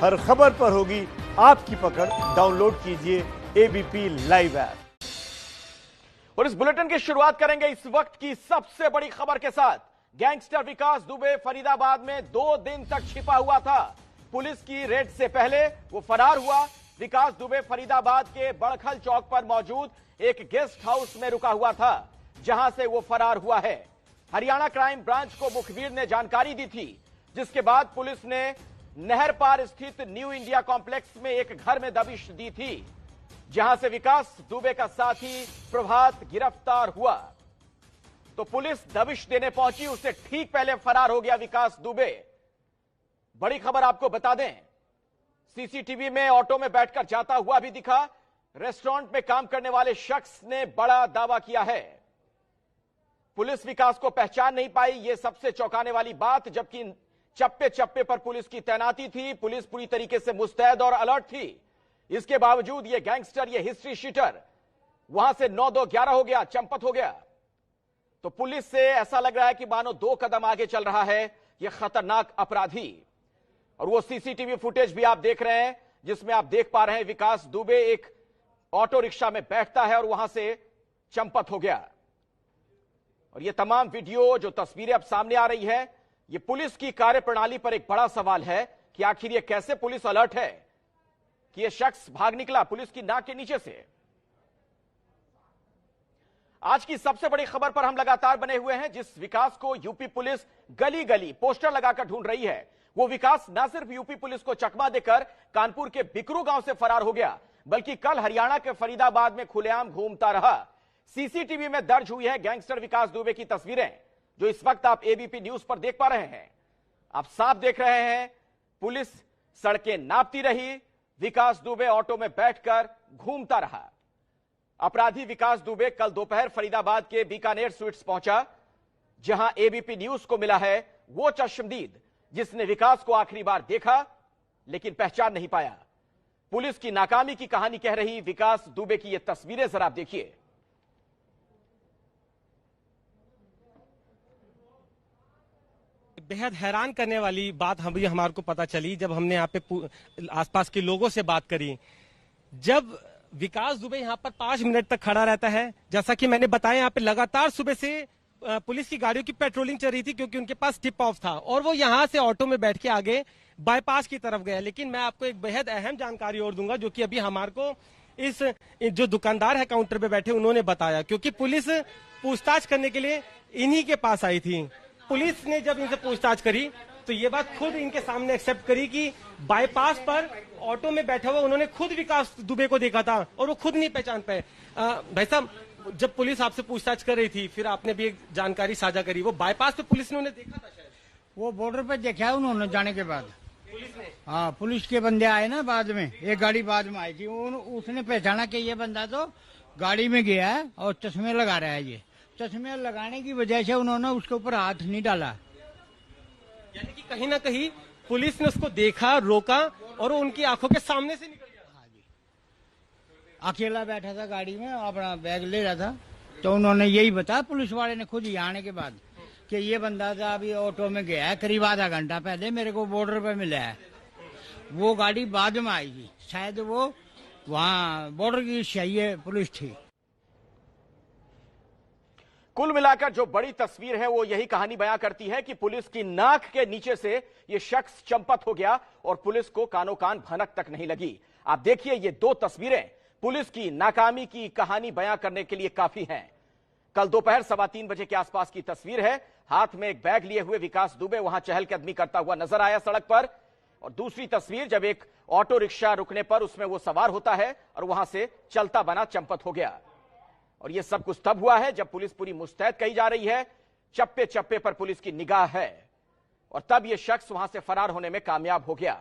हर खबर पर होगी आपकी पकड़। डाउनलोड कीजिए एबीपी लाइव ऐप। और इस बुलेटिन की शुरुआत करेंगे इस वक्त की सबसे बड़ी खबर के साथ। गैंगस्टर विकास दुबे फरीदाबाद में 2 दिन तक छिपा हुआ था। पुलिस की रेड से पहले वो फरार हुआ। विकास दुबे फरीदाबाद के बड़खल चौक पर मौजूद एक गेस्ट हाउस में रुका हुआ था, जहां से वो फरार हुआ है। हरियाणा क्राइम ब्रांच को मुखबिर ने जानकारी दी थी, जिसके बाद पुलिस ने नहर पार स्थित न्यू इंडिया कॉम्प्लेक्स में एक घर में दबिश दी थी, जहां से विकास दुबे का साथी प्रभात गिरफ्तार हुआ। तो पुलिस दबिश देने पहुंची, उससे ठीक पहले फरार हो गया विकास दुबे। बड़ी खबर आपको बता दें, सीसीटीवी में ऑटो में बैठकर जाता हुआ भी दिखा। रेस्टोरेंट में काम करने वाले शख्स ने बड़ा दावा किया है। पुलिस विकास को पहचान नहीं पाई, यह सबसे चौंकाने वाली बात। जबकि चप्पे चप्पे पर पुलिस की तैनाती थी, पुलिस पूरी तरीके से मुस्तैद और अलर्ट थी। इसके बावजूद यह गैंगस्टर, यह हिस्ट्री शीटर वहां से 9-2-11 हो गया, चंपत हो गया। तो पुलिस से ऐसा लग रहा है कि मानो 2 कदम आगे चल रहा है यह खतरनाक अपराधी। और वो सीसीटीवी फुटेज भी आप देख रहे हैं, जिसमें आप देख पा रहे हैं विकास दुबे एक ऑटो रिक्शा में बैठता है और वहां से चंपत हो गया। और ये तमाम वीडियो, जो तस्वीरें अब सामने आ रही है, ये पुलिस की कार्यप्रणाली पर एक बड़ा सवाल है कि आखिर ये कैसे पुलिस अलर्ट है कि ये शख्स भाग निकला पुलिस की नाक के नीचे से। आज की सबसे बड़ी खबर पर हम लगातार बने हुए हैं। जिस विकास को यूपी पुलिस गली गली पोस्टर लगाकर ढूंढ रही है, वो विकास न सिर्फ यूपी पुलिस को चकमा देकर कानपुर के बिकरू गांव से फरार हो गया, बल्कि कल हरियाणा के फरीदाबाद में खुलेआम घूमता रहा। सीसीटीवी में दर्ज हुई है गैंगस्टर विकास दुबे की तस्वीरें, जो इस वक्त आप एबीपी न्यूज पर देख पा रहे हैं। आप साफ देख रहे हैं, पुलिस सड़कें नापती रही, विकास दुबे ऑटो में बैठकर घूमता रहा। अपराधी विकास दुबे कल दोपहर फरीदाबाद के बीकानेर स्वीट्स पहुंचा, जहां एबीपी न्यूज को मिला है वो चश्मदीद जिसने विकास को आखिरी बार देखा लेकिन पहचान नहीं पाया। पुलिस की नाकामी की कहानी कह रही विकास दुबे की ये तस्वीरें जरा आप देखिए। बेहद हैरान करने वाली बात हमारे को पता चली जब हमने यहाँ पे आसपास के लोगों से बात करी। जब विकास दुबे यहाँ पर 5 मिनट तक खड़ा रहता है, जैसा कि मैंने बताया, यहाँ पे लगातार सुबह से पुलिस की गाड़ियों की पेट्रोलिंग चल रही थी, क्योंकि उनके पास टिप ऑफ था, और वो यहाँ से ऑटो में बैठ के आगे बाईपास की तरफ गया। लेकिन मैं आपको एक बेहद अहम जानकारी और दूंगा, जो कि अभी हमारे को इस जो दुकानदार है काउंटर पे बैठे, उन्होंने बताया। क्योंकि पुलिस पूछताछ करने के लिए इन्हीं के पास आई थी। पुलिस ने जब इनसे पूछताछ करी तो ये बात खुद इनके सामने एक्सेप्ट करी कि बाईपास पर ऑटो में बैठा हुआ उन्होंने खुद विकास दुबे को देखा था और वो खुद नहीं पहचान पाए। भाई साहब, जब पुलिस आपसे पूछताछ कर रही थी, फिर आपने भी एक जानकारी साझा करी, वो बाईपास पे पुलिस ने उन्हें देखा था शायद? वो बॉर्डर पे देखा है उन्होंने जाने के बाद। पुलिस ने? हाँ, पुलिस के बंदे आए ना बाद में, एक गाड़ी बाद में आई थी, उसने पहचाना कि ये बंदा तो गाड़ी में गया है और चश्मे लगा रहा है। ये चश्मे लगाने की वजह से उन्होंने उसके ऊपर हाथ नहीं डाला। यानी कि कहीं ना कहीं पुलिस ने उसको देखा, रोका और वो उनकी आंखों के सामने से निकल गया। हाँ जी, अकेला बैठा था गाड़ी में, अपना बैग ले रहा था, तो उन्होंने यही बताया पुलिस वाले ने खुद ही आने के बाद कि ये बंदा था अभी ऑटो में गया है, करीब आधा घंटा पहले मेरे को बॉर्डर पे मिला है। वो गाड़ी बाद में आई थी, शायद वो वहाँ बॉर्डर की सही पुलिस थी। कुल मिलाकर जो बड़ी तस्वीर है वो यही कहानी बयां करती है कि पुलिस की नाक के नीचे से ये शख्स चंपत हो गया और पुलिस को कानो कान भनक तक नहीं लगी। आप देखिए, ये 2 तस्वीरें पुलिस की नाकामी की कहानी बयां करने के लिए काफी हैं। कल दोपहर 3:15 बजे के आसपास की तस्वीर है। हाथ में एक बैग लिए हुए विकास दुबे वहां चहलकदमी करता हुआ नजर आया सड़क पर। और दूसरी तस्वीर जब एक ऑटो रिक्शा रुकने पर उसमें वो सवार होता है और वहां से चलता बना चंपत हो गया। और यह सब कुछ तब हुआ है जब पुलिस पूरी मुस्तैद कही जा रही है, चप्पे चप्पे पर पुलिस की निगाह है, और तब यह शख्स वहां से फरार होने में कामयाब हो गया।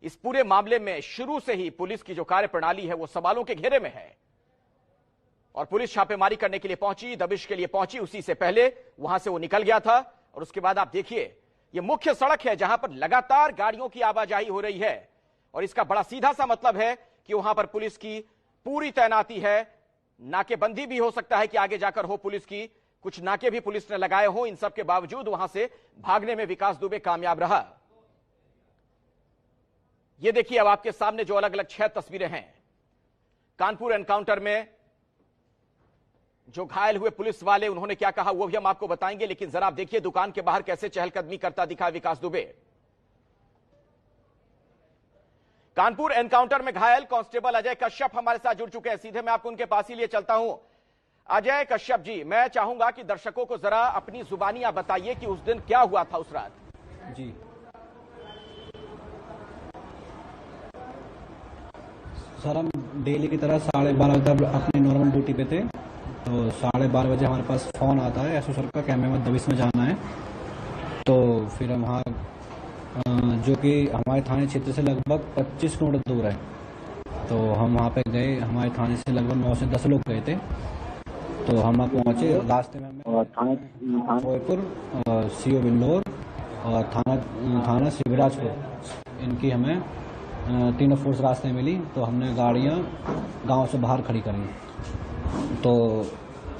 इस पूरे मामले में शुरू से ही पुलिस की जो कार्यप्रणाली है वो सवालों के घेरे में है। और पुलिस छापेमारी करने के लिए पहुंची, दबिश के लिए पहुंची, उसी से पहले वहां से वो निकल गया था। और उसके बाद आप देखिए, यह मुख्य सड़क है जहां पर लगातार गाड़ियों की आवाजाही हो रही है, और इसका बड़ा सीधा सा मतलब है कि वहां पर पुलिस की पूरी तैनाती है। नाकेबंदी भी हो सकता है कि आगे जाकर हो पुलिस की, कुछ नाके भी पुलिस ने लगाए हो। इन सब के बावजूद वहां से भागने में विकास दुबे कामयाब रहा। ये देखिए अब आपके सामने जो अलग अलग 6 तस्वीरें हैं कानपुर एनकाउंटर में जो घायल हुए पुलिस वाले, उन्होंने क्या कहा वो भी हम आपको बताएंगे, लेकिन जरा आप देखिए दुकान के बाहर कैसे चहलकदमी करता दिखा विकास दुबे। कानपुर एनकाउंटर में घायल कांस्टेबल अजय कश्यप हमारे साथ जुड़ चुके हैं, सीधे मैं आपको उनके पास ही लिए चलता हूं। अजय कश्यप जी, मैं चाहूंगा कि दर्शकों को जरा अपनी जुबानी आप बताइए कि उस दिन क्या हुआ था उस रात। जी, सर हम डेली की तरह 12:30 तक अपनी नॉर्मल ड्यूटी पे थे, तो 12:30 बजे हमारे पास फ़ोन आता है एसओ सर का कि हमें दबिश में जाना है। तो फिर हम वहाँ जो कि हमारे थाने क्षेत्र से लगभग 25 किलोमीटर दूर है, तो हम वहाँ पे गए। हमारे थाने से लगभग 9 से 10 लोग गए थे। तो हम वहाँ पहुँचे, रास्ते में हमें फतेहपुर, सीओ बिल्लौर और थाना शिवराजपुर, इनकी हमें तीनों फोर्स रास्ते में मिली। तो हमने गाड़ियाँ गांव से बाहर खड़ी करी। तो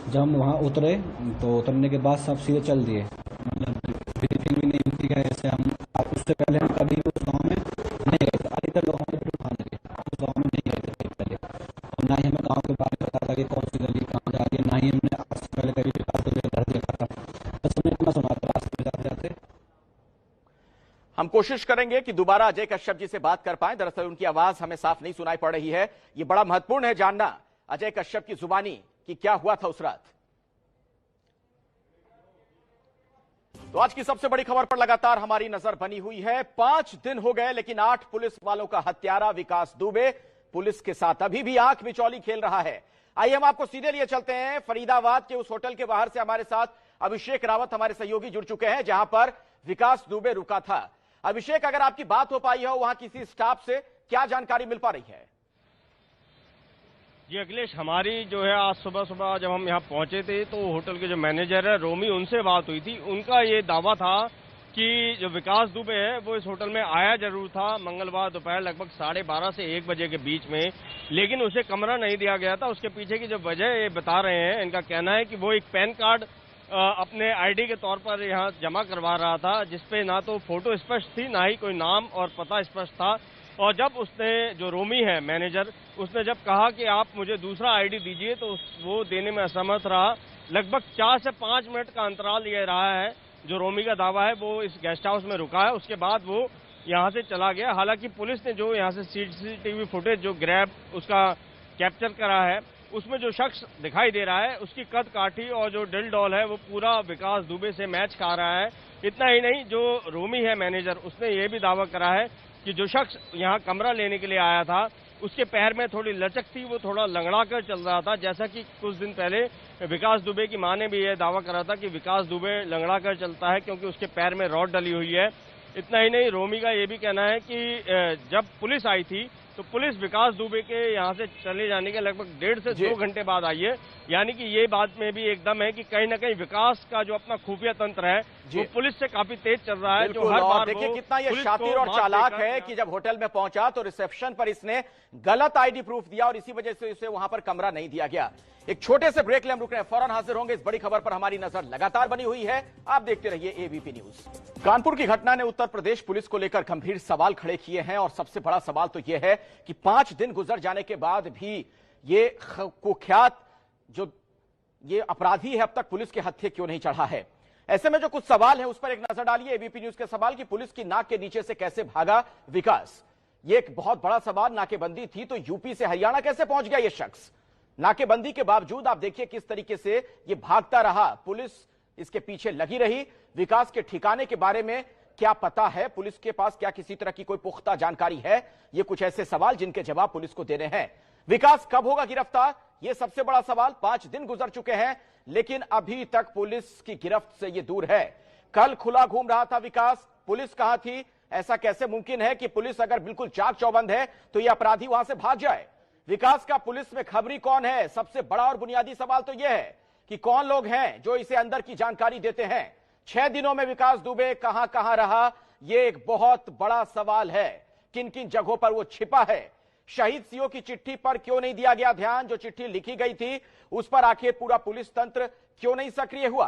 जब हम वहाँ उतरे तो उतरने के बाद सब सीधे चल दिए, मतलब ब्रीफिंग भी नहीं थी। ऐसे हम उससे पहले हम कभी उस गाँव में नहीं गए थे, अधिकतर लोग हमारे बिल्कुल खाने के उस गाँव में नहीं गए थे पहले, और ना ही हमें गाँव के बारे में पता था कि कौन सी गली कहाँ जा रही है, ना ही हमने आज से पहले कभी विकास दुबे घर देखा था। बस हमने इतना सुना था रास्ते में जाते जाते। हम कोशिश करेंगे कि दोबारा अजय कश्यप जी से बात कर पाएं, दरअसल उनकी आवाज हमें साफ नहीं सुनाई पड़ रही है। ये बड़ा महत्वपूर्ण है जानना अजय कश्यप की जुबानी कि क्या हुआ था उस रात। तो आज की सबसे बड़ी खबर पर लगातार हमारी नजर बनी हुई है। 5 दिन हो गए लेकिन 8 पुलिस वालों का हत्यारा विकास दुबे पुलिस के साथ अभी भी आंख मिचौली खेल रहा है। आइए हम आपको सीधे लिए चलते हैं फरीदाबाद के उस होटल के बाहर से। हमारे साथ अभिषेक रावत हमारे सहयोगी जुड़ चुके हैं जहां पर विकास दुबे रुका था। अभिषेक, अगर आपकी बात हो पाई हो वहां किसी स्टाफ से, क्या जानकारी मिल पा रही है? जी अखिलेश, हमारी जो है आज सुबह सुबह जब हम यहाँ पहुंचे थे तो होटल के जो मैनेजर है रोमी, उनसे बात हुई थी। उनका ये दावा था कि जो विकास दुबे है वो इस होटल में आया जरूर था मंगलवार दोपहर लगभग 12:30 से 1 बजे के बीच में, लेकिन उसे कमरा नहीं दिया गया था। उसके पीछे की जो वजह ये बता रहे हैं, इनका कहना है कि वो एक पैन कार्ड अपने आईडी के तौर पर यहाँ जमा करवा रहा था, जिसपे ना तो फोटो स्पष्ट थी ना ही कोई नाम और पता स्पष्ट था। और जब उसने, जो रोमी है मैनेजर, उसने जब कहा कि आप मुझे दूसरा आईडी दीजिए तो वो देने में असमर्थ रहा। लगभग 4 से 5 मिनट का अंतराल ये रहा है जो रोमी का दावा है। वो इस गेस्ट हाउस में रुका है, उसके बाद वो यहाँ से चला गया। हालांकि पुलिस ने जो यहाँ से सीसीटीवी फुटेज जो ग्रैब उसका कैप्चर करा है, उसमें जो शख्स दिखाई दे रहा है उसकी कद काठी और जो दिल डॉल है वो पूरा विकास दुबे से मैच खा रहा है। इतना ही नहीं, जो रोमी है मैनेजर, उसने ये भी दावा करा है कि जो शख्स यहाँ कमरा लेने के लिए आया था उसके पैर में थोड़ी लचक थी, वो थोड़ा लंगड़ा कर चल रहा था। जैसा कि कुछ दिन पहले विकास दुबे की मां ने भी यह दावा करा था कि विकास दुबे लंगड़ा कर चलता है क्योंकि उसके पैर में रॉड डली हुई है। इतना ही नहीं, रोमी का ये भी कहना है कि जब पुलिस आई थी तो पुलिस विकास दुबे के यहाँ से चले जाने के लगभग 1.5 से 2 घंटे बाद आई है। यानी कि ये बात में भी एकदम है कि कहीं ना कहीं विकास का जो अपना खुफिया तंत्र है वो पुलिस से काफी तेज चल रहा है। जो हर बार देखिए कितना ये शातिर और चालाक है कि जब होटल में पहुंचा तो रिसेप्शन पर इसने गलत आईडी प्रूफ दिया और इसी वजह से इसे वहां पर कमरा नहीं दिया गया। एक छोटे से ब्रेक ले हम रुक रहे हैं, फौरन हाजिर होंगे। इस बड़ी खबर पर हमारी नजर लगातार बनी हुई है, आप देखते रहिए एबीपी न्यूज। कानपुर की घटना ने उत्तर प्रदेश पुलिस को लेकर गंभीर सवाल खड़े किए हैं और सबसे बड़ा सवाल तो यह है कि 5 दिन गुजर जाने के बाद भी ये कुख्यात जो ये अपराधी है अब तक पुलिस के हत्थे क्यों नहीं चढ़ा है। ऐसे में जो कुछ सवाल है उस पर एक नजर डालिए। एबीपी न्यूज के सवाल कि पुलिस की नाक के नीचे से कैसे भागा विकास, ये एक बहुत बड़ा सवाल। नाकेबंदी थी तो यूपी से हरियाणा कैसे पहुंच गया ये शख्स? नाकेबंदी के बावजूद आप देखिए किस तरीके से ये भागता रहा, पुलिस इसके पीछे लगी रही। विकास के ठिकाने के बारे में क्या पता है, पुलिस के पास क्या किसी तरह की कोई पुख्ता जानकारी है? ये कुछ ऐसे सवाल जिनके जवाब पुलिस को देने हैं। विकास कब होगा गिरफ्तार, यह सबसे बड़ा सवाल। 5 दिन गुजर चुके हैं लेकिन अभी तक पुलिस की गिरफ्त से यह दूर है। कल खुला घूम रहा था विकास, पुलिस कहां थी? ऐसा कैसे मुमकिन है कि पुलिस अगर बिल्कुल चाक चौबंद है तो यह अपराधी वहां से भाग जाए? विकास का पुलिस में खबरी कौन है? सबसे बड़ा और बुनियादी सवाल तो यह है कि कौन लोग हैं जो इसे अंदर की जानकारी देते हैं। 6 दिनों में विकास दुबे कहां कहां रहा, यह एक बहुत बड़ा सवाल है। किन किन जगहों पर वो छिपा है? शहीद सीओ की चिट्ठी पर क्यों नहीं दिया गया ध्यान? जो चिट्ठी लिखी गई थी उस पर आखिर पूरा पुलिस तंत्र क्यों नहीं सक्रिय हुआ?